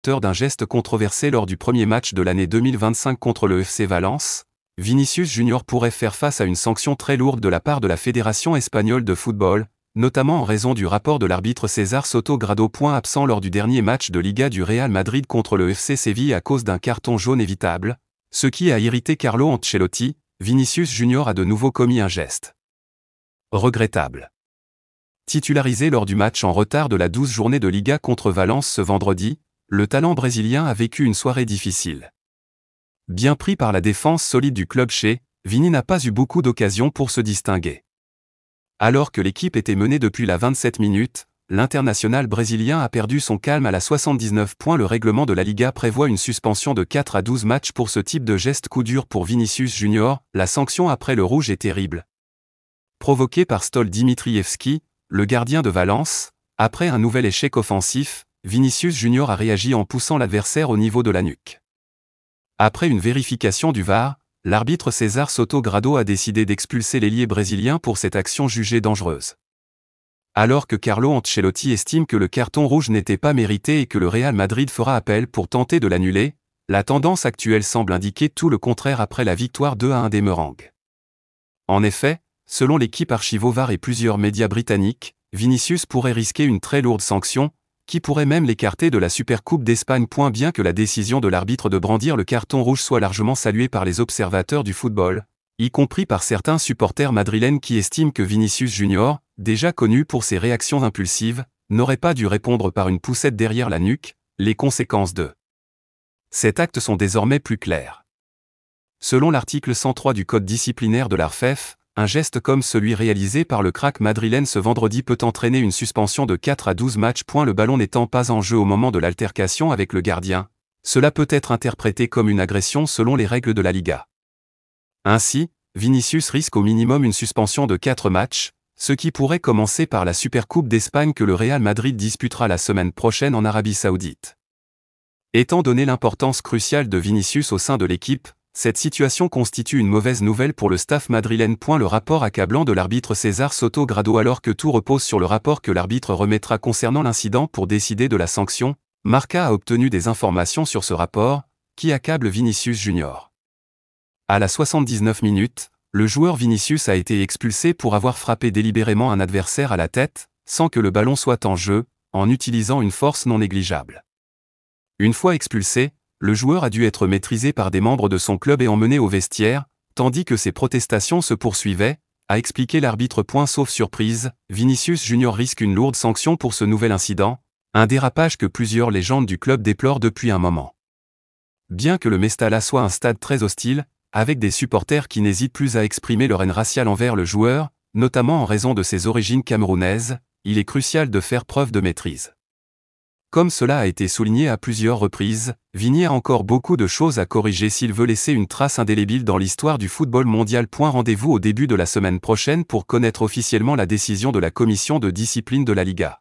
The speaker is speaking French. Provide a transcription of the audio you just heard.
auteur d'un geste controversé lors du premier match de l'année 2025 contre le FC Valence, Vinicius Junior pourrait faire face à une sanction très lourde de la part de la Fédération espagnole de football, notamment en raison du rapport de l'arbitre César Soto Grado. Absent lors du dernier match de Liga du Real Madrid contre le FC Séville à cause d'un carton jaune évitable, ce qui a irrité Carlo Ancelotti, Vinicius Junior a de nouveau commis un geste regrettable. Titularisé lors du match en retard de la 12e journée de Liga contre Valence ce vendredi, le talent brésilien a vécu une soirée difficile. Bien pris par la défense solide du club chez, Vini n'a pas eu beaucoup d'occasions pour se distinguer. Alors que l'équipe était menée depuis la 27 minutes, l'international brésilien a perdu son calme à la 79 points. Le règlement de la Liga prévoit une suspension de 4 à 12 matchs pour ce type de geste coup dur pour Vinicius Junior. La sanction après le rouge est terrible. Provoquée par Stol Dimitrievski, le gardien de Valence, après un nouvel échec offensif, Vinicius Junior a réagi en poussant l'adversaire au niveau de la nuque. Après une vérification du VAR, l'arbitre César Soto Grado a décidé d'expulser l'ailier brésilien pour cette action jugée dangereuse. Alors que Carlo Ancelotti estime que le carton rouge n'était pas mérité et que le Real Madrid fera appel pour tenter de l'annuler, la tendance actuelle semble indiquer tout le contraire après la victoire 2-1 des Merengues. En effet, selon l'équipe Archivo VAR et plusieurs médias britanniques, Vinicius pourrait risquer une très lourde sanction, qui pourrait même l'écarter de la Supercoupe d'Espagne. Bien que la décision de l'arbitre de brandir le carton rouge soit largement saluée par les observateurs du football, y compris par certains supporters madrilènes qui estiment que Vinicius Junior, déjà connu pour ses réactions impulsives, n'aurait pas dû répondre par une poussette derrière la nuque, les conséquences de cet acte sont désormais plus claires. Selon l'article 103 du code disciplinaire de l'ARFEF, un geste comme celui réalisé par le crack madrilène ce vendredi peut entraîner une suspension de 4 à 12 matchs. Le ballon n'étant pas en jeu au moment de l'altercation avec le gardien, cela peut être interprété comme une agression selon les règles de la Liga. Ainsi, Vinicius risque au minimum une suspension de 4 matchs, ce qui pourrait commencer par la Supercoupe d'Espagne que le Real Madrid disputera la semaine prochaine en Arabie Saoudite. Étant donné l'importance cruciale de Vinicius au sein de l'équipe, cette situation constitue une mauvaise nouvelle pour le staff madrilène. Le rapport accablant de l'arbitre César Soto Grado alors que tout repose sur le rapport que l'arbitre remettra concernant l'incident pour décider de la sanction, Marca a obtenu des informations sur ce rapport, qui accable Vinicius Junior. À la 79 minutes, le joueur Vinicius a été expulsé pour avoir frappé délibérément un adversaire à la tête, sans que le ballon soit en jeu, en utilisant une force non négligeable. Une fois expulsé, le joueur a dû être maîtrisé par des membres de son club et emmené au vestiaire, tandis que ses protestations se poursuivaient, a expliqué l'arbitre. Sauf surprise, Vinicius Junior risque une lourde sanction pour ce nouvel incident, un dérapage que plusieurs légendes du club déplorent depuis un moment. Bien que le Mestalla soit un stade très hostile, avec des supporters qui n'hésitent plus à exprimer leur haine raciale envers le joueur, notamment en raison de ses origines camerounaises, il est crucial de faire preuve de maîtrise. Comme cela a été souligné à plusieurs reprises, Vini a encore beaucoup de choses à corriger s'il veut laisser une trace indélébile dans l'histoire du football mondial. Rendez-vous au début de la semaine prochaine pour connaître officiellement la décision de la commission de discipline de la Liga.